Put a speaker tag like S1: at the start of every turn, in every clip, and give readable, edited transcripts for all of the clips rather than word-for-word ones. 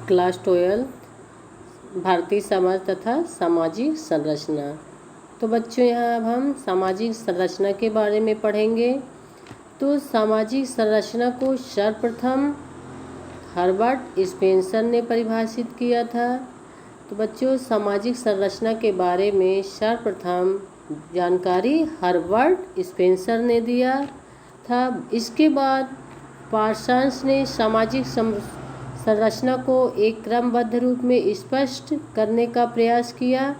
S1: Class 12 Bharatiya Samaj तथा सामाजिक संरचना। तो बच्चों यहाँ अब हम सामाजिक संरचना के बारे में पढ़ेंगे। तो सामाजिक संरचना को सर्वप्रथम हर्बर्ट स्पेंसर ने परिभाषित किया था। तो बच्चों सामाजिक संरचना के बारे में सर्वप्रथम जानकारी हर्बर्ट स्पेंसर ने दिया था। इसके बाद पार्सन्स ने सामाजिक संरचना को एक क्रमबद्ध रूप में स्पष्ट करने का प्रयास किया।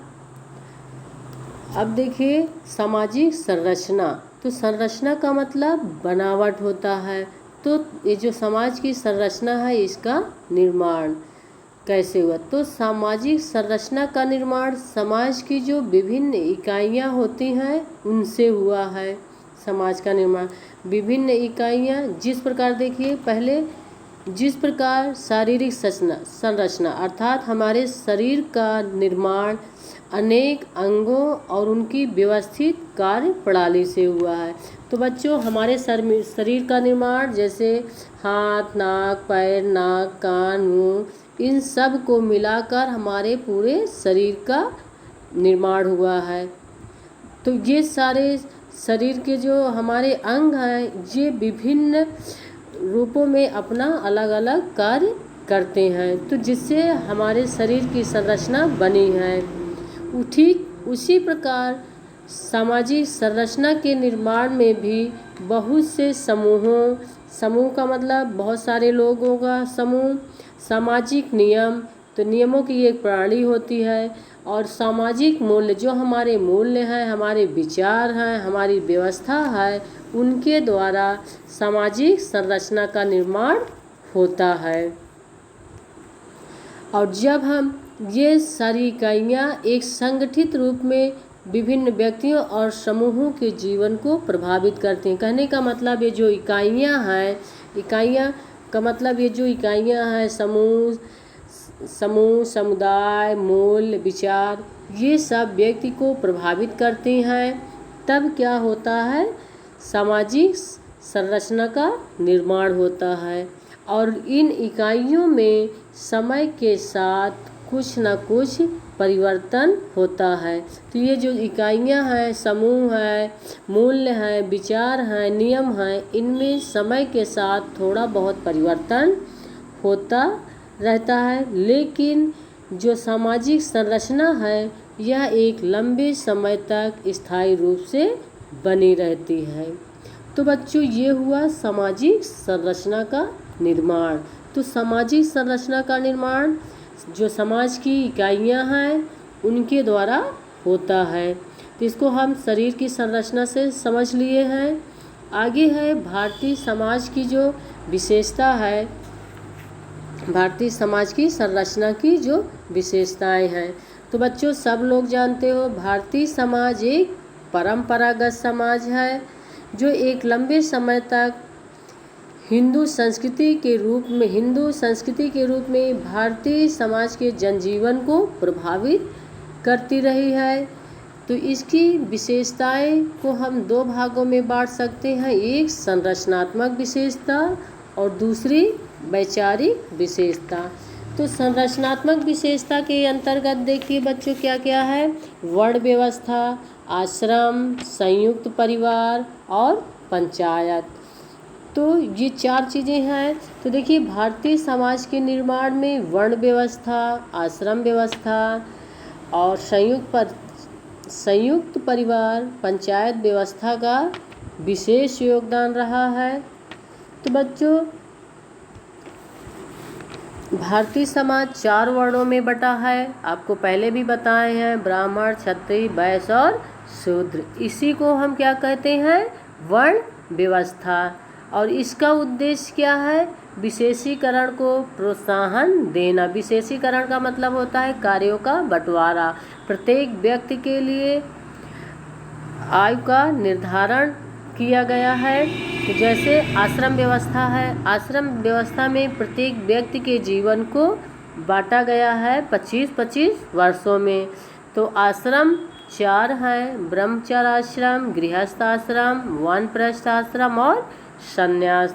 S1: अब देखिए सामाजिक संरचना। तो संरचना का मतलब बनावट होता है। तो ये जो समाज की संरचना है इसका निर्माण कैसे हुआ। तो सामाजिक संरचना का निर्माण समाज की जो विभिन्न इकाइयाँ होती हैं उनसे हुआ है। समाज का निर्माण विभिन्न इकाइयाँ जिस प्रकार देखिए पहले जिस प्रकार शारीरिक संरचना अर्थात हमारे शरीर का निर्माण अनेक अंगों और उनकी व्यवस्थित कार्य प्रणाली से हुआ है। तो बच्चों हमारे शरीर का निर्माण जैसे हाथ, नाक, पैर, नाक, कान, मुंह इन सब को मिलाकर हमारे पूरे शरीर का निर्माण हुआ है। तो ये सारे शरीर के जो हमारे अंग हैं ये विभिन्न रूपों में अपना अलग अलग कार्य करते हैं। तो जिससे हमारे शरीर की संरचना बनी है। ठीक उसी प्रकार सामाजिक संरचना के निर्माण में भी बहुत से समूह का मतलब बहुत सारे लोगों का समूह, सामाजिक नियम तो नियमों की एक प्रणाली होती है, और सामाजिक मूल्य जो हमारे मूल्य हैं, हमारे विचार हैं, हमारी व्यवस्था है, उनके द्वारा सामाजिक संरचना का निर्माण होता है। और जब हम ये सारी इकाइयाँ एक संगठित रूप में विभिन्न व्यक्तियों और समूहों के जीवन को प्रभावित करते हैं। कहने का मतलब ये जो इकाइयाँ हैं, इकाइयाँ का मतलब ये जो इकाइयाँ हैं समूह, समुदाय, मूल्य, विचार ये सब व्यक्ति को प्रभावित करते हैं। तब क्या होता है, सामाजिक संरचना का निर्माण होता है। और इन इकाइयों में समय के साथ कुछ न कुछ परिवर्तन होता है। तो ये जो इकाइयाँ हैं, समूह है, मूल्य हैं, विचार हैं, नियम हैं, इनमें समय के साथ थोड़ा बहुत परिवर्तन होता रहता है। लेकिन जो सामाजिक संरचना है यह एक लंबे समय तक स्थायी रूप से बनी रहती है। तो बच्चों ये हुआ सामाजिक संरचना का निर्माण। तो सामाजिक संरचना का निर्माण जो समाज की इकाइयाँ हैं उनके द्वारा होता है। तो इसको हम शरीर की संरचना से समझ लिए हैं। आगे है भारतीय समाज की जो विशेषता है, भारतीय समाज की संरचना की जो विशेषताएं हैं। तो बच्चों सब लोग जानते हो भारतीय समाज एक परंपरागत समाज है जो एक लंबे समय तक हिंदू संस्कृति के रूप में भारतीय समाज के जनजीवन को प्रभावित करती रही है। तो इसकी विशेषताएं को हम दो भागों में बांट सकते हैं, एक संरचनात्मक विशेषता और दूसरी वैचारिक विशेषता। तो संरचनात्मक विशेषता के अंतर्गत देखिए बच्चों क्या क्या है, वर्ण व्यवस्था, आश्रम, संयुक्त परिवार और पंचायत। तो ये चार चीज़ें हैं। तो देखिए भारतीय समाज के निर्माण में वर्ण व्यवस्था, आश्रम व्यवस्था और संयुक्त परिवार, पंचायत व्यवस्था का विशेष योगदान रहा है। तो बच्चों भारतीय समाज 4 वर्णों में बटा है, आपको पहले भी बताए हैं, ब्राह्मण, क्षत्रिय, वैश्य और शूद्र। इसी को हम क्या कहते हैं, वर्ण व्यवस्था। और इसका उद्देश्य क्या है, विशेषीकरण को प्रोत्साहन देना। विशेषीकरण का मतलब होता है कार्यों का बंटवारा। प्रत्येक व्यक्ति के लिए आयु का निर्धारण किया गया है। तो जैसे आश्रम व्यवस्था है, आश्रम व्यवस्था में प्रत्येक व्यक्ति के जीवन को बांटा गया है 25-25 वर्षों में। तो आश्रम 4 हैं, ब्रह्मचर्य आश्रम, गृहस्थ आश्रम, वानप्रस्थ आश्रम और संन्यास।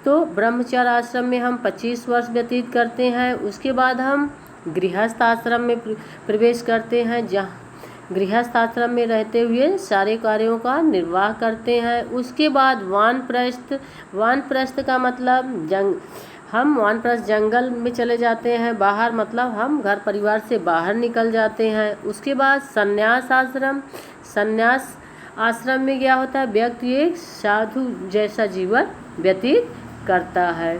S1: तो तो ब्रह्मचर्य आश्रम में हम 25 वर्ष व्यतीत करते हैं। उसके बाद हम गृहस्थ आश्रम में प्रवेश करते हैं, जहाँ गृहस्थ आश्रम में रहते हुए सारे कार्यों का निर्वाह करते हैं। उसके बाद वानप्रस्थ का मतलब हम वानप्रस्थ जंगल में चले जाते हैं बाहर, मतलब हम घर परिवार से बाहर निकल जाते हैं। उसके बाद संन्यास आश्रम में क्या होता है, व्यक्ति एक साधु जैसा जीवन व्यतीत करता है।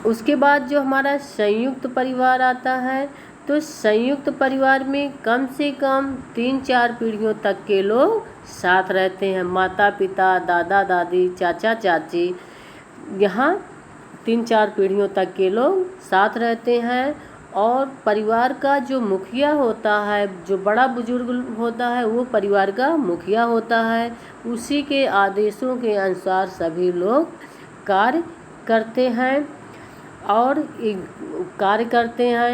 S1: उसके बाद जो हमारा संयुक्त परिवार आता है, तो संयुक्त परिवार में कम से कम 3-4 पीढ़ियों तक के लोग साथ रहते हैं। माता पिता, दादा दादी, चाचा चाची, यहाँ 3-4 पीढ़ियों तक के लोग साथ रहते हैं। और परिवार का जो मुखिया होता है, जो बड़ा बुजुर्ग होता है, वो परिवार का मुखिया होता है। उसी के आदेशों के अनुसार सभी लोग कार्य करते हैं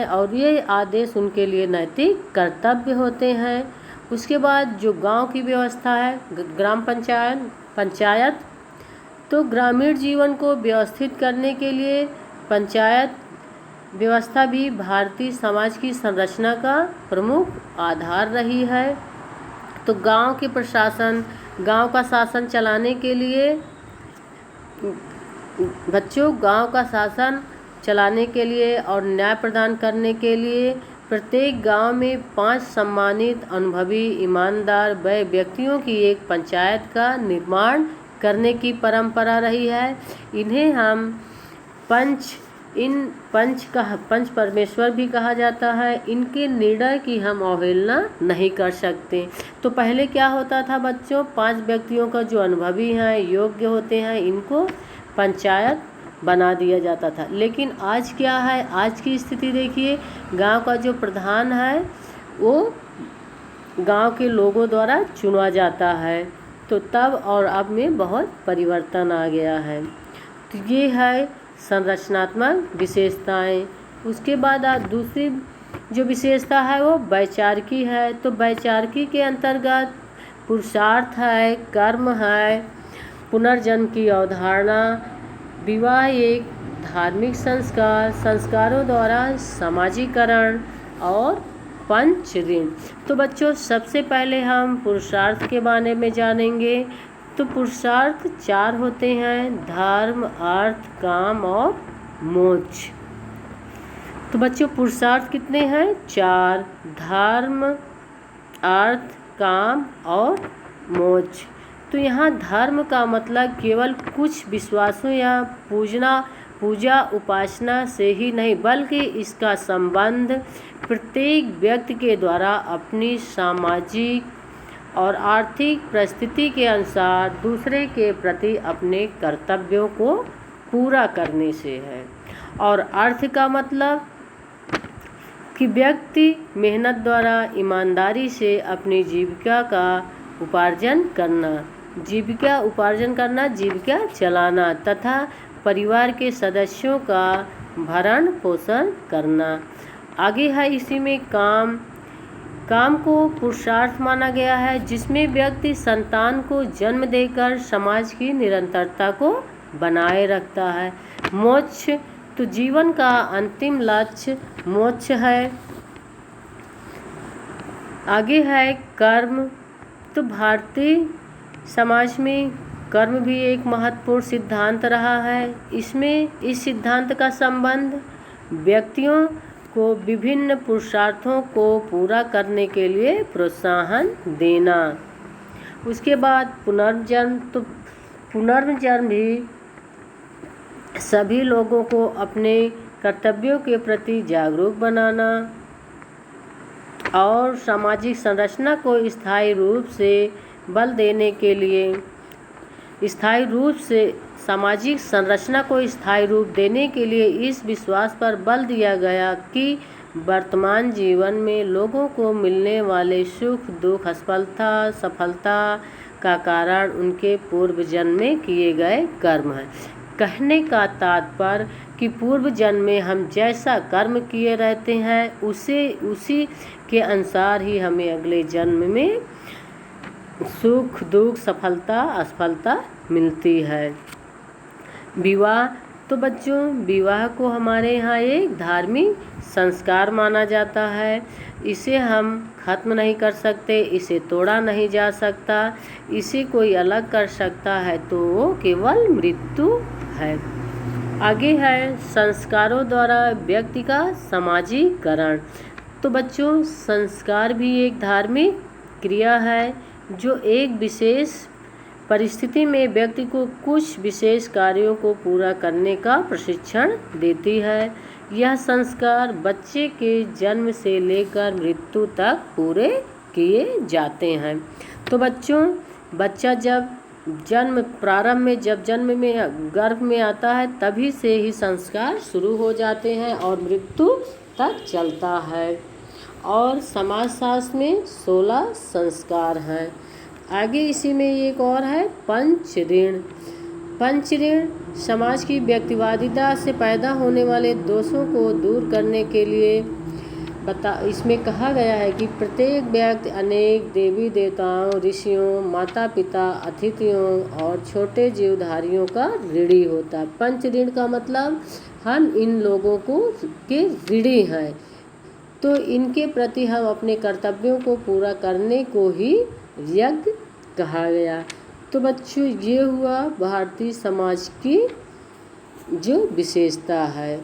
S1: और ये आदेश उनके लिए नैतिक कर्तव्य होते हैं। उसके बाद जो गांव की व्यवस्था है, ग्राम पंचायत, तो ग्रामीण जीवन को व्यवस्थित करने के लिए पंचायत व्यवस्था भी भारतीय समाज की संरचना का प्रमुख आधार रही है। तो गांव का शासन चलाने के लिए गांव का शासन चलाने के लिए और न्याय प्रदान करने के लिए प्रत्येक गांव में 5 सम्मानित, अनुभवी, ईमानदार व्यक्तियों की एक पंचायत का निर्माण करने की परंपरा रही है। इन्हें हम पंच परमेश्वर भी कहा जाता है। इनके निर्णय की हम अवहेलना नहीं कर सकते। तो पहले क्या होता था बच्चों, 5 व्यक्तियों का जो अनुभवी हैं, योग्य होते हैं, इनको पंचायत बना दिया जाता था। लेकिन आज क्या है, आज की स्थिति देखिए, गांव का जो प्रधान है वो गांव के लोगों द्वारा चुना जाता है। तो तब और अब में बहुत परिवर्तन आ गया है। तो ये है संरचनात्मक विशेषताएं। उसके बाद दूसरी जो विशेषता है वो वैचारिकी है। तो वैचारिकी के अंतर्गत पुरुषार्थ है, कर्म है, पुनर्जन्म की अवधारणा, विवाह एक धार्मिक संस्कारों द्वारा समाजीकरण और पंच ऋण। तो बच्चों सबसे पहले हम पुरुषार्थ के बारे में जानेंगे। तो पुरुषार्थ 4 होते हैं, धर्म, अर्थ, काम और मोक्ष। तो बच्चों पुरुषार्थ कितने हैं, 4, धर्म, अर्थ, काम और मोक्ष। तो यहाँ धर्म का मतलब केवल कुछ विश्वासों या पूजा उपासना से ही नहीं, बल्कि इसका संबंध प्रत्येक व्यक्ति के द्वारा अपनी सामाजिक और आर्थिक परिस्थिति के अनुसार दूसरे के प्रति अपने कर्तव्यों को पूरा करने से है। और अर्थ का मतलब कि व्यक्ति मेहनत द्वारा ईमानदारी से अपनी जीविका उपार्जन करना, जीविका चलाना तथा परिवार के सदस्यों का भरण पोषण करना। आगे है इसी में काम को पुरुषार्थ माना गया है, जिसमें व्यक्ति संतान को जन्म देकर समाज की निरंतरता को बनाए रखता है। मोक्ष तो जीवन का अंतिम लक्ष्य मोक्ष है। आगे है कर्म। तो भारतीय समाज में कर्म भी एक महत्वपूर्ण सिद्धांत रहा है। इस सिद्धांत का संबंध व्यक्तियों को विभिन्न पुरुषार्थों को पूरा करने के लिए प्रोत्साहन देना। उसके बाद पुनर्जन्म। तो पुनर्जन्म भी सभी लोगों को अपने कर्तव्यों के प्रति जागरूक बनाना और सामाजिक संरचना को स्थायी रूप से बल देने के लिए सामाजिक संरचना को स्थायी रूप देने के लिए इस विश्वास पर बल दिया गया कि वर्तमान जीवन में लोगों को मिलने वाले सुख दुख सफलता का कारण उनके पूर्व जन्म में किए गए कर्म है। कहने का तात्पर्य कि पूर्व जन्म में हम जैसा कर्म किए रहते हैं उसी के अनुसार ही हमें अगले जन्म में सुख दुख सफलता असफलता मिलती है। विवाह। तो बच्चों, विवाह को हमारे यहाँ एक धार्मिक संस्कार माना जाता है। इसे हम खत्म नहीं कर सकते, इसे तोड़ा नहीं जा सकता। इसे कोई अलग कर सकता है तो वो केवल मृत्यु है। आगे है संस्कारों द्वारा व्यक्ति का समाजीकरण। तो बच्चों, संस्कार भी एक धार्मिक क्रिया है जो एक विशेष परिस्थिति में व्यक्ति को कुछ विशेष कार्यों को पूरा करने का प्रशिक्षण देती है। यह संस्कार बच्चे के जन्म से लेकर मृत्यु तक पूरे किए जाते हैं। तो बच्चों, बच्चा जब प्रारंभ में जब जन्म में गर्भ में आता है तभी से ही संस्कार शुरू हो जाते हैं और मृत्यु तक चलता है। और समाजशास्त्र में 16 संस्कार हैं। आगे इसी में एक और है पंच ऋण। पंच ऋण समाज की व्यक्तिवादिता से पैदा होने वाले दोषों को दूर करने के लिए इसमें कहा गया है कि प्रत्येक व्यक्ति अनेक देवी देवताओं, ऋषियों, माता पिता, अतिथियों और छोटे जीवधारियों का ऋणी होता है। पंच ऋण का मतलब हम इन लोगों के ऋणी हैं, तो इनके प्रति हम अपने कर्तव्यों को पूरा करने को ही यज्ञ कहा गया। तो बच्चों, ये हुआ भारतीय समाज की जो विशेषता है।